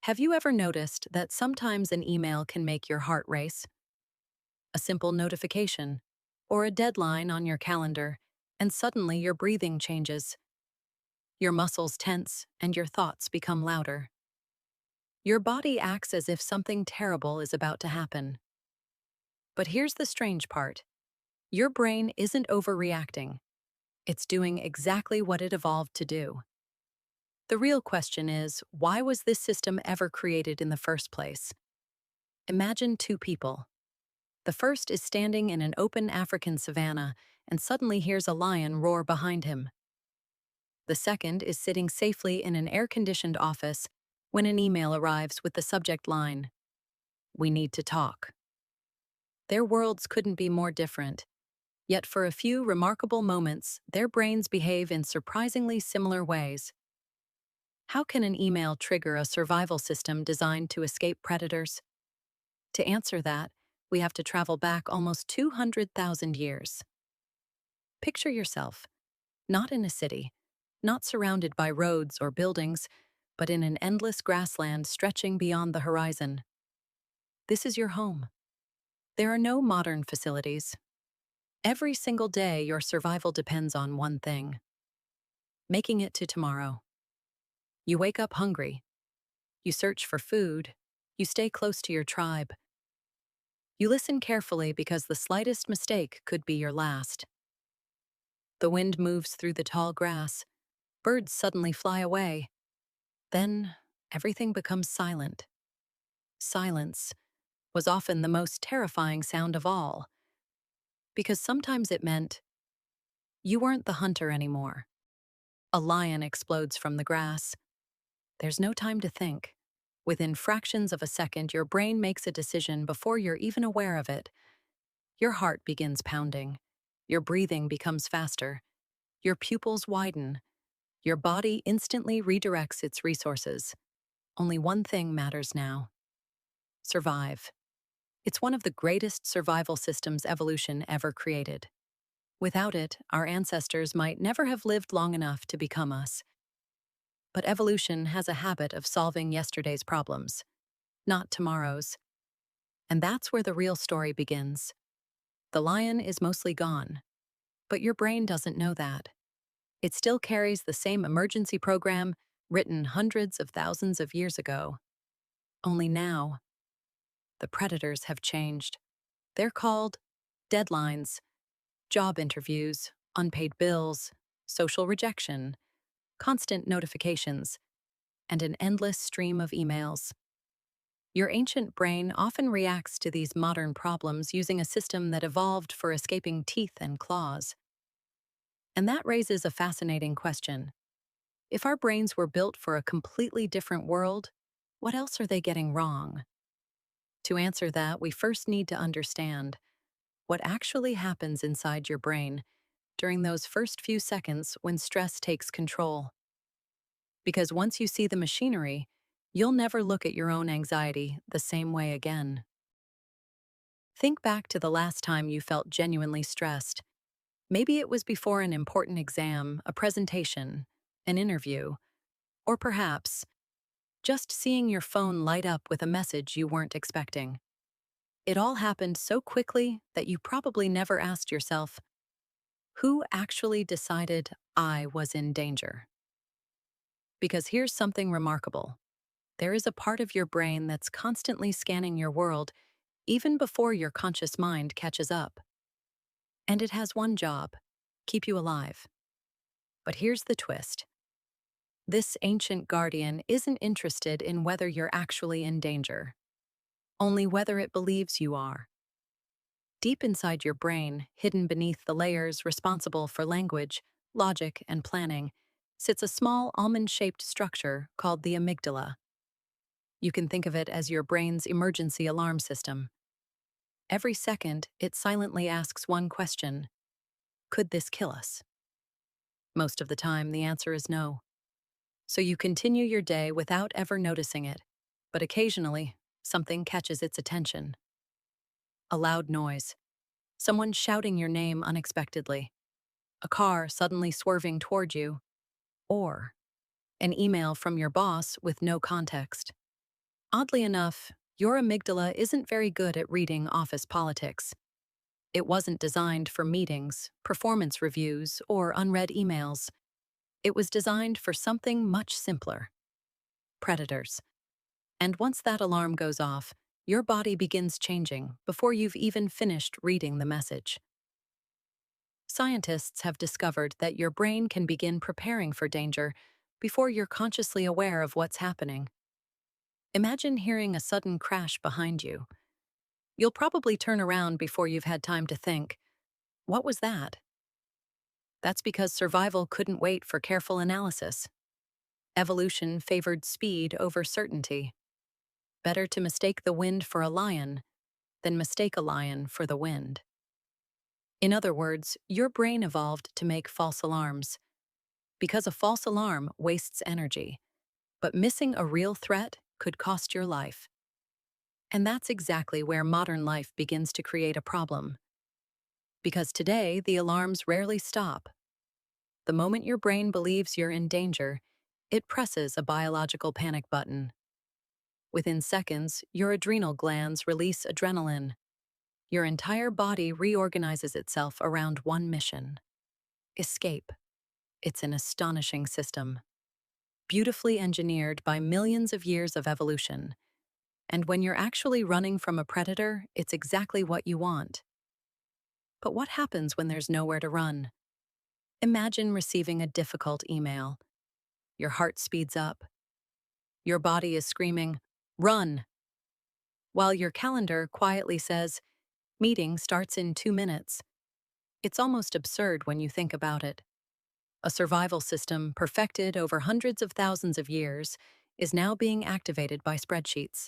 Have you ever noticed that sometimes an email can make your heart race? A simple notification, or a deadline on your calendar, and suddenly your breathing changes. Your muscles tense and your thoughts become louder. Your body acts as if something terrible is about to happen. But here's the strange part. Your brain isn't overreacting. It's doing exactly what it evolved to do. The real question is, why was this system ever created in the first place? Imagine two people. The first is standing in an open African savanna and suddenly hears a lion roar behind him. The second is sitting safely in an air-conditioned office when an email arrives with the subject line, "We need to talk." Their worlds couldn't be more different, yet for a few remarkable moments, their brains behave in surprisingly similar ways. How can an email trigger a survival system designed to escape predators? To answer that, we have to travel back almost 200,000 years. Picture yourself, not in a city, not surrounded by roads or buildings, but in an endless grassland stretching beyond the horizon. This is your home. There are no modern facilities. Every single day, your survival depends on one thing: making it to tomorrow. You wake up hungry. You search for food. You stay close to your tribe. You listen carefully because the slightest mistake could be your last. The wind moves through the tall grass. Birds suddenly fly away. Then, everything becomes silent. Silence was often the most terrifying sound of all, because sometimes it meant you weren't the hunter anymore. A lion explodes from the grass. There's no time to think. Within fractions of a second, your brain makes a decision before you're even aware of it. Your heart begins pounding. Your breathing becomes faster. Your pupils widen. Your body instantly redirects its resources. Only one thing matters now: survive. It's one of the greatest survival systems evolution ever created. Without it, our ancestors might never have lived long enough to become us. But evolution has a habit of solving yesterday's problems, not tomorrow's. And that's where the real story begins. The lion is mostly gone, but your brain doesn't know that. It still carries the same emergency program written hundreds of thousands of years ago. Only now, the predators have changed. They're called deadlines, job interviews, unpaid bills, social rejection, constant notifications, and an endless stream of emails. Your ancient brain often reacts to these modern problems using a system that evolved for escaping teeth and claws. And that raises a fascinating question. If our brains were built for a completely different world, what else are they getting wrong? To answer that, we first need to understand what actually happens inside your brain during those first few seconds when stress takes control. Because once you see the machinery, you'll never look at your own anxiety the same way again. Think back to the last time you felt genuinely stressed. Maybe it was before an important exam, a presentation, an interview, or perhaps just seeing your phone light up with a message you weren't expecting. It all happened so quickly that you probably never asked yourself, who actually decided I was in danger? Because here's something remarkable. There is a part of your brain that's constantly scanning your world even before your conscious mind catches up. And it has one job: keep you alive. But here's the twist. This ancient guardian isn't interested in whether you're actually in danger, only whether it believes you are. Deep inside your brain, hidden beneath the layers responsible for language, logic, and planning, sits a small almond-shaped structure called the amygdala. You can think of it as your brain's emergency alarm system. Every second, it silently asks one question: could this kill us? Most of the time, the answer is no. So you continue your day without ever noticing it, but occasionally, something catches its attention. A loud noise, someone shouting your name unexpectedly, a car suddenly swerving toward you, or an email from your boss with no context. Oddly enough, your amygdala isn't very good at reading office politics. It wasn't designed for meetings, performance reviews, or unread emails. It was designed for something much simpler: predators. And once that alarm goes off, your body begins changing before you've even finished reading the message. Scientists have discovered that your brain can begin preparing for danger before you're consciously aware of what's happening. Imagine hearing a sudden crash behind you. You'll probably turn around before you've had time to think, "What was that?" That's because survival couldn't wait for careful analysis. Evolution favored speed over certainty. Better to mistake the wind for a lion than mistake a lion for the wind. In other words, your brain evolved to make false alarms, because a false alarm wastes energy, but missing a real threat could cost your life. And that's exactly where modern life begins to create a problem. Because today, the alarms rarely stop. The moment your brain believes you're in danger, it presses a biological panic button. Within seconds, your adrenal glands release adrenaline. Your entire body reorganizes itself around one mission: escape. It's an astonishing system, beautifully engineered by millions of years of evolution. And when you're actually running from a predator, it's exactly what you want. But what happens when there's nowhere to run? Imagine receiving a difficult email. Your heart speeds up. Your body is screaming, "Run!" while your calendar quietly says, "Meeting starts in 2 minutes." It's almost absurd when you think about it. A survival system perfected over hundreds of thousands of years is now being activated by spreadsheets.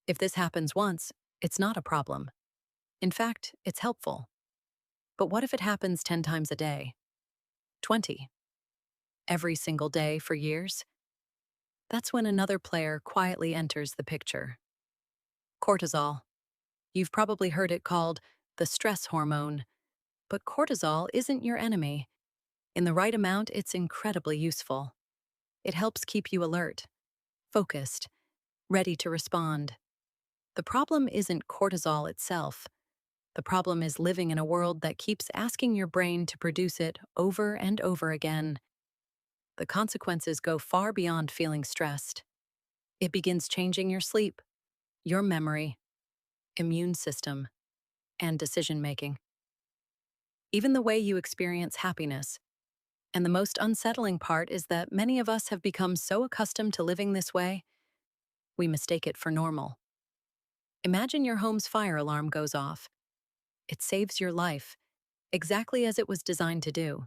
If this happens once, it's not a problem. In fact, it's helpful. But what if it happens 10 times a day? 20? Every single day for years? That's when another player quietly enters the picture. Cortisol. You've probably heard it called the stress hormone. But cortisol isn't your enemy. In the right amount, it's incredibly useful. It helps keep you alert, focused, ready to respond. The problem isn't cortisol itself. The problem is living in a world that keeps asking your brain to produce it over and over again. The consequences go far beyond feeling stressed. It begins changing your sleep, your memory, immune system, and decision-making. Even the way you experience happiness. And the most unsettling part is that many of us have become so accustomed to living this way, we mistake it for normal. Imagine your home's fire alarm goes off. It saves your life, exactly as it was designed to do.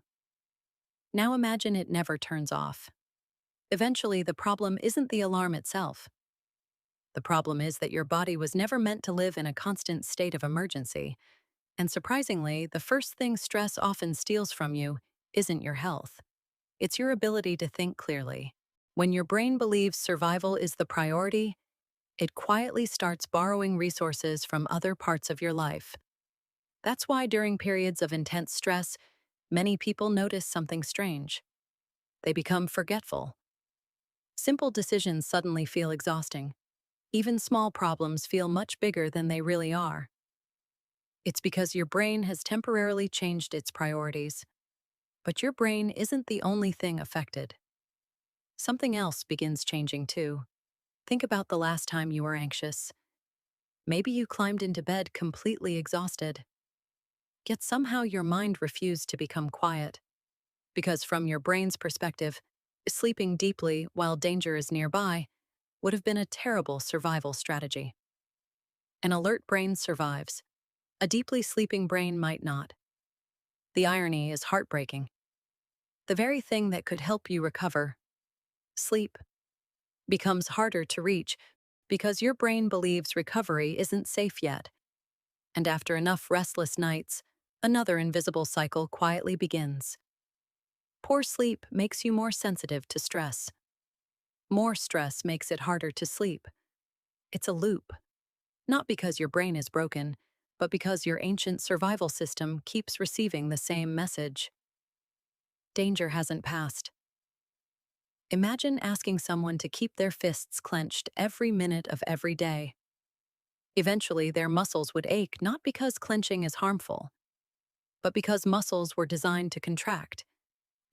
Now imagine it never turns off. Eventually, the problem isn't the alarm itself. The problem is that your body was never meant to live in a constant state of emergency. And surprisingly, the first thing stress often steals from you isn't your health. It's your ability to think clearly. When your brain believes survival is the priority, it quietly starts borrowing resources from other parts of your life. That's why during periods of intense stress, many people notice something strange. They become forgetful. Simple decisions suddenly feel exhausting. Even small problems feel much bigger than they really are. It's because your brain has temporarily changed its priorities. But your brain isn't the only thing affected. Something else begins changing too. Think about the last time you were anxious. Maybe you climbed into bed completely exhausted. Yet somehow your mind refused to become quiet. Because from your brain's perspective, sleeping deeply while danger is nearby would have been a terrible survival strategy. An alert brain survives. A deeply sleeping brain might not. The irony is heartbreaking. The very thing that could help you recover, sleep, becomes harder to reach because your brain believes recovery isn't safe yet. And after enough restless nights, another invisible cycle quietly begins. Poor sleep makes you more sensitive to stress. More stress makes it harder to sleep. It's a loop. Not because your brain is broken, but because your ancient survival system keeps receiving the same message. Danger hasn't passed. Imagine asking someone to keep their fists clenched every minute of every day. Eventually, their muscles would ache not because clenching is harmful, but because muscles were designed to contract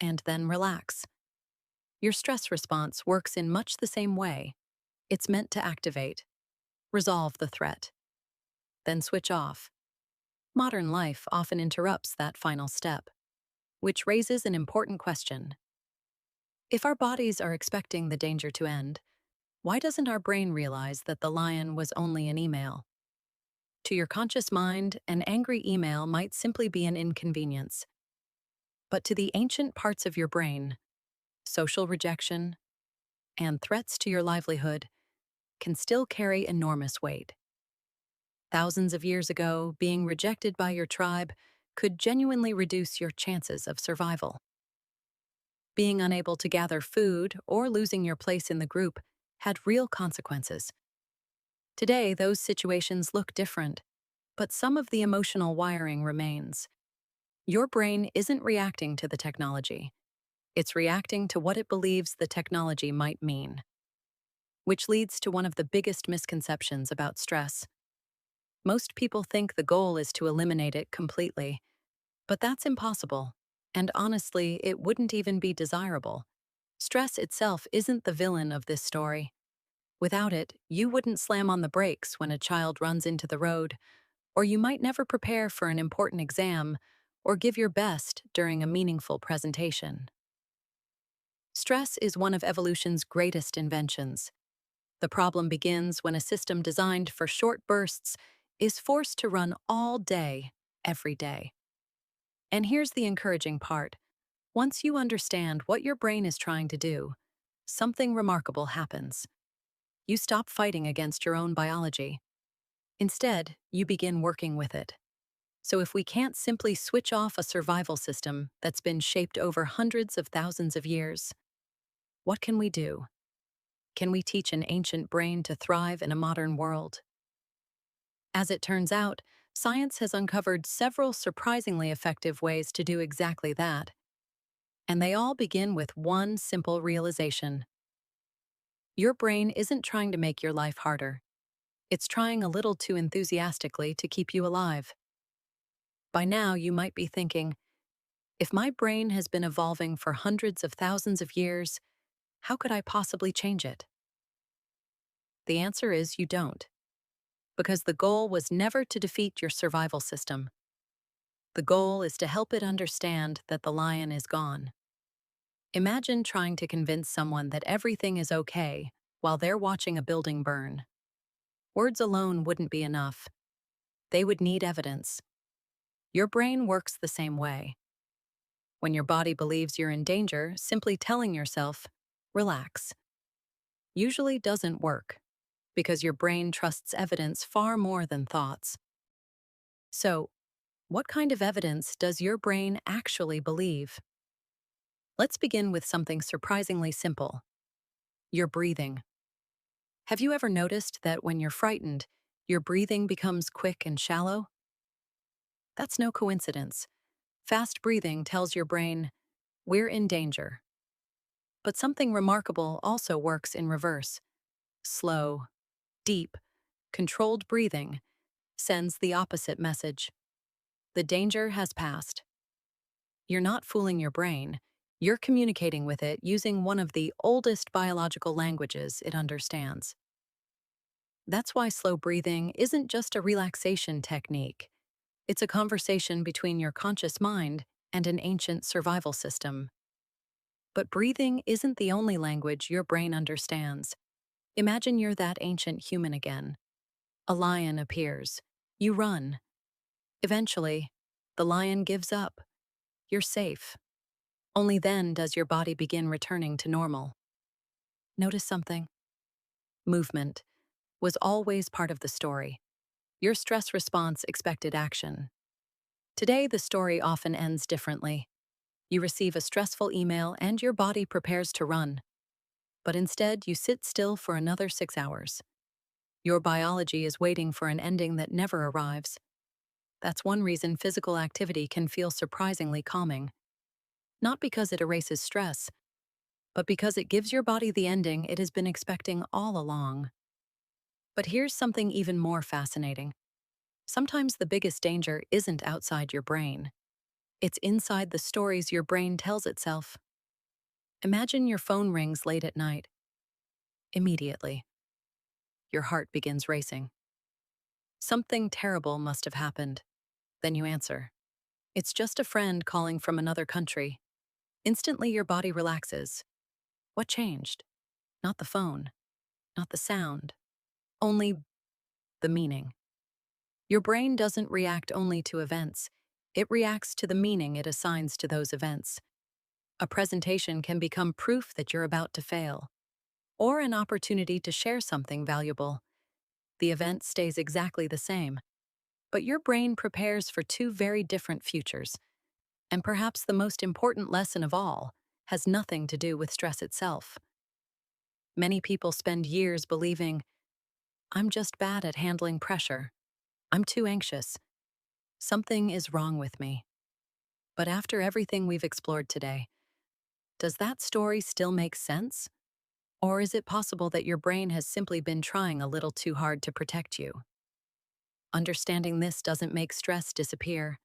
and then relax. Your stress response works in much the same way. It's meant to activate, resolve the threat, then switch off. Modern life often interrupts that final step, which raises an important question. If our bodies are expecting the danger to end, why doesn't our brain realize that the lion was only an email? To your conscious mind, an angry email might simply be an inconvenience. But to the ancient parts of your brain, social rejection and threats to your livelihood can still carry enormous weight. Thousands of years ago, being rejected by your tribe could genuinely reduce your chances of survival. Being unable to gather food or losing your place in the group had real consequences. Today, those situations look different, but some of the emotional wiring remains. Your brain isn't reacting to the technology. It's reacting to what it believes the technology might mean. Which leads to one of the biggest misconceptions about stress. Most people think the goal is to eliminate it completely, but that's impossible. And honestly, it wouldn't even be desirable. Stress itself isn't the villain of this story. Without it, you wouldn't slam on the brakes when a child runs into the road, or you might never prepare for an important exam or give your best during a meaningful presentation. Stress is one of evolution's greatest inventions. The problem begins when a system designed for short bursts is forced to run all day, every day. And here's the encouraging part. Once you understand what your brain is trying to do, something remarkable happens. You stop fighting against your own biology. Instead, you begin working with it. So if we can't simply switch off a survival system that's been shaped over hundreds of thousands of years, what can we do? Can we teach an ancient brain to thrive in a modern world? As it turns out, science has uncovered several surprisingly effective ways to do exactly that. And they all begin with one simple realization. Your brain isn't trying to make your life harder. It's trying a little too enthusiastically to keep you alive. By now, you might be thinking, if my brain has been evolving for hundreds of thousands of years, how could I possibly change it? The answer is you don't. Because the goal was never to defeat your survival system. The goal is to help it understand that the lion is gone. Imagine trying to convince someone that everything is okay while they're watching a building burn. Words alone wouldn't be enough. They would need evidence. Your brain works the same way. When your body believes you're in danger, simply telling yourself, relax, usually doesn't work, because your brain trusts evidence far more than thoughts. So, what kind of evidence does your brain actually believe? Let's begin with something surprisingly simple. Your breathing. Have you ever noticed that when you're frightened, your breathing becomes quick and shallow? That's no coincidence. Fast breathing tells your brain, we're in danger. But something remarkable also works in reverse. Slow, deep, controlled breathing sends the opposite message. The danger has passed. You're not fooling your brain. You're communicating with it using one of the oldest biological languages it understands. That's why slow breathing isn't just a relaxation technique. It's a conversation between your conscious mind and an ancient survival system. But breathing isn't the only language your brain understands. Imagine you're that ancient human again. A lion appears. You run. Eventually, the lion gives up. You're safe. Only then does your body begin returning to normal. Notice something? Movement was always part of the story. Your stress response expected action. Today, the story often ends differently. You receive a stressful email and your body prepares to run. But instead, you sit still for another 6 hours. Your biology is waiting for an ending that never arrives. That's one reason physical activity can feel surprisingly calming. Not because it erases stress, but because it gives your body the ending it has been expecting all along. But here's something even more fascinating. Sometimes the biggest danger isn't outside your brain. It's inside the stories your brain tells itself. Imagine your phone rings late at night. Immediately, your heart begins racing. Something terrible must have happened. Then you answer. It's just a friend calling from another country. Instantly, your body relaxes. What changed? Not the phone, not the sound, only the meaning. Your brain doesn't react only to events, it reacts to the meaning it assigns to those events. A presentation can become proof that you're about to fail, or an opportunity to share something valuable. The event stays exactly the same, but your brain prepares for two very different futures. And perhaps the most important lesson of all has nothing to do with stress itself. Many people spend years believing, I'm just bad at handling pressure. I'm too anxious. Something is wrong with me. But after everything we've explored today, does that story still make sense? Or is it possible that your brain has simply been trying a little too hard to protect you? Understanding this doesn't make stress disappear,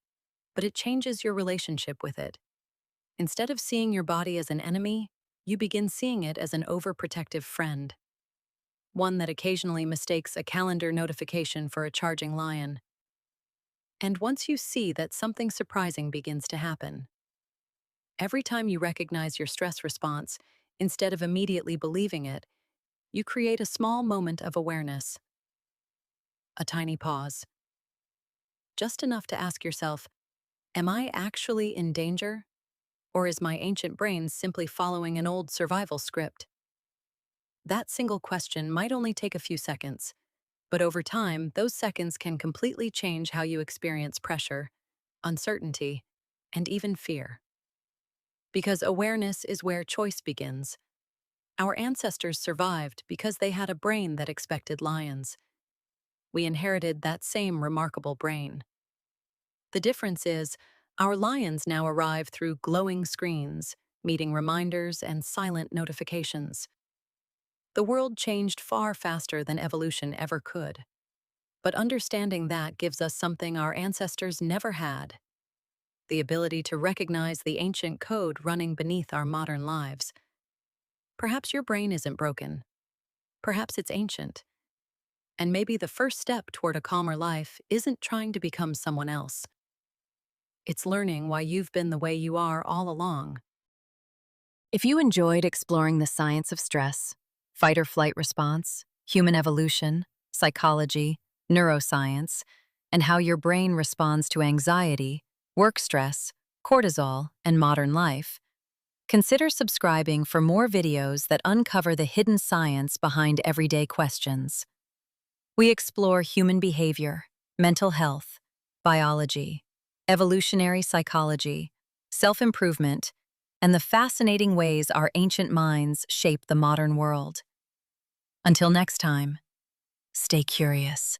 but it changes your relationship with it. Instead of seeing your body as an enemy, you begin seeing it as an overprotective friend, one that occasionally mistakes a calendar notification for a charging lion. And once you see that, something surprising begins to happen. Every time you recognize your stress response, instead of immediately believing it, you create a small moment of awareness, a tiny pause, just enough to ask yourself, am I actually in danger? Or is my ancient brain simply following an old survival script? That single question might only take a few seconds, but over time, those seconds can completely change how you experience pressure, uncertainty, and even fear. Because awareness is where choice begins. Our ancestors survived because they had a brain that expected lions. We inherited that same remarkable brain. The difference is, our lions now arrive through glowing screens, meeting reminders and silent notifications. The world changed far faster than evolution ever could. But understanding that gives us something our ancestors never had: the ability to recognize the ancient code running beneath our modern lives. Perhaps your brain isn't broken. Perhaps it's ancient. And maybe the first step toward a calmer life isn't trying to become someone else. It's learning why you've been the way you are all along. If you enjoyed exploring the science of stress, fight or flight response, human evolution, psychology, neuroscience, and how your brain responds to anxiety, work stress, cortisol, and modern life, consider subscribing for more videos that uncover the hidden science behind everyday questions. We explore human behavior, mental health, biology, evolutionary psychology, self-improvement, and the fascinating ways our ancient minds shape the modern world. Until next time, stay curious.